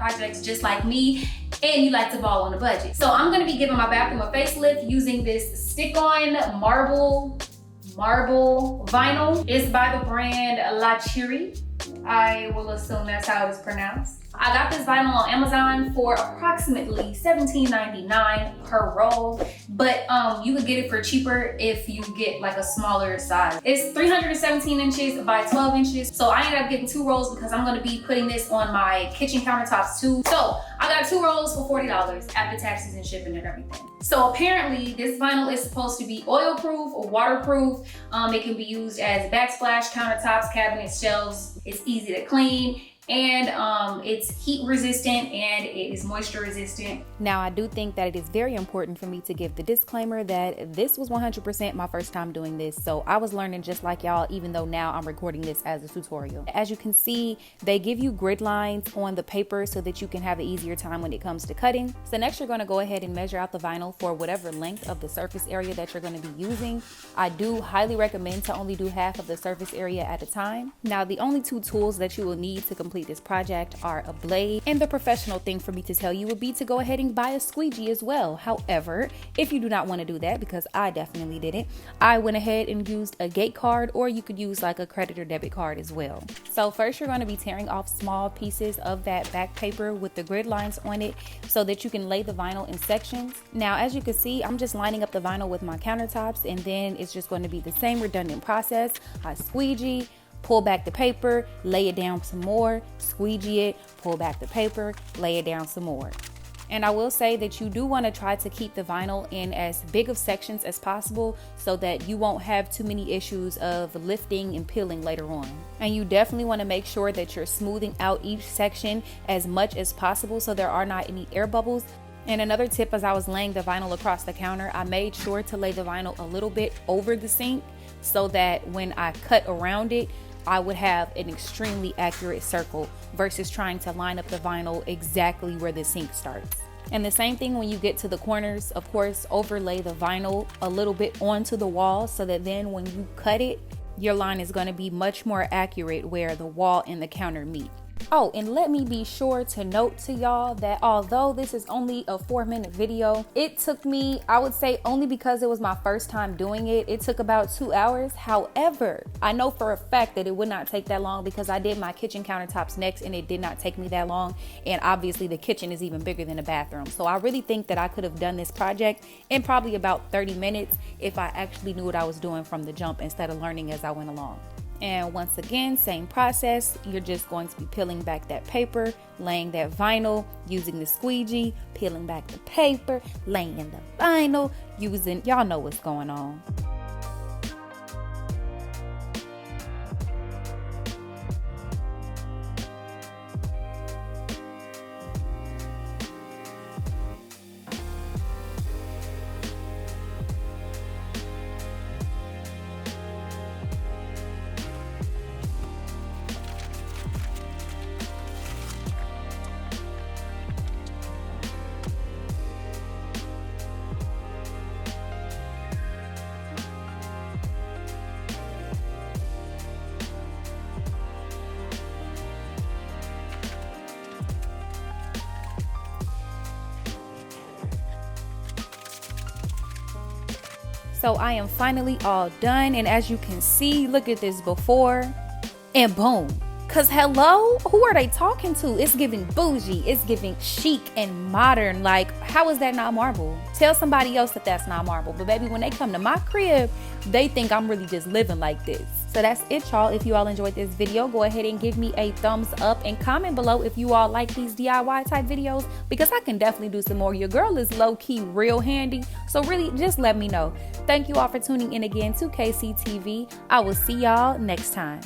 projects just like me and you like to ball on a budget. So I'm gonna be giving my bathroom a facelift using this stick-on marble vinyl. It's by the brand La Chiri. I will assume that's how it is pronounced. I got this vinyl on Amazon for approximately $17.99 per roll, but you could get it for cheaper if you get like a smaller size. It's 317 inches by 12 inches. So I ended up getting 2 rolls because I'm gonna be putting this on my kitchen countertops too. So I got 2 rolls for $40 after taxes and shipping and everything. So apparently this vinyl is supposed to be oil-proof or waterproof. It can be used as backsplash, countertops, cabinets, shelves. It's easy to clean. And it's heat resistant and it is moisture resistant. Now, I do think that it is very important for me to give the disclaimer that this was 100% my first time doing this. So I was learning just like y'all, even though now I'm recording this as a tutorial. As you can see, they give you grid lines on the paper so that you can have an easier time when it comes to cutting. So next you're going to go ahead and measure out the vinyl for whatever length of the surface area that you're going to be using. I do highly recommend to only do half of the surface area at a time. Now, the only 2 tools that you will need to complete this project are a blade, and the professional thing for me to tell you would be to go ahead and buy a squeegee as well. However, if you do not want to do that, because I definitely didn't, I went ahead and used a gate card, or you could use like a credit or debit card as well. So first you're going to be tearing off small pieces of that back paper with the grid lines on it so that you can lay the vinyl in sections. Now, as you can see, I'm just lining up the vinyl with my countertops, and then it's just going to be the same redundant process. I squeegee, pull back the paper, lay it down some more, squeegee it, pull back the paper, lay it down some more. And I will say that you do want to try to keep the vinyl in as big of sections as possible so that you won't have too many issues of lifting and peeling later on. And you definitely want to make sure that you're smoothing out each section as much as possible so there are not any air bubbles. And another tip, as I was laying the vinyl across the counter, I made sure to lay the vinyl a little bit over the sink so that when I cut around it, I would have an extremely accurate circle versus trying to line up the vinyl exactly where the sink starts. And the same thing when you get to the corners, of course, overlay the vinyl a little bit onto the wall so that then when you cut it, your line is going to be much more accurate where the wall and the counter meet. Oh, and let me be sure to note to y'all that although this is only a 4-minute video, it took me, I would say only because it was my first time doing it, it took about 2 hours. However, I know for a fact that it would not take that long because I did my kitchen countertops next and it did not take me that long. And obviously the kitchen is even bigger than the bathroom. So I really think that I could have done this project in probably about 30 minutes if I actually knew what I was doing from the jump instead of learning as I went along. And once again, same process. You're just going to be peeling back that paper, laying that vinyl, using the squeegee, peeling back the paper, laying the vinyl, using, y'all know what's going on. So I am finally all done, and as you can see, look at this before and boom. Cause hello, who are they talking to? It's giving bougie, it's giving chic and modern. Like, how is that not marble? Tell somebody else that that's not marble. But baby, when they come to my crib, they think I'm really just living like this. So that's it, y'all. If you all enjoyed this video, go ahead and give me a thumbs up and comment below if you all like these DIY type videos, because I can definitely do some more. Your girl is low-key real handy, so really just let me know. Thank you all for tuning in again to KCTV. I will see y'all next time.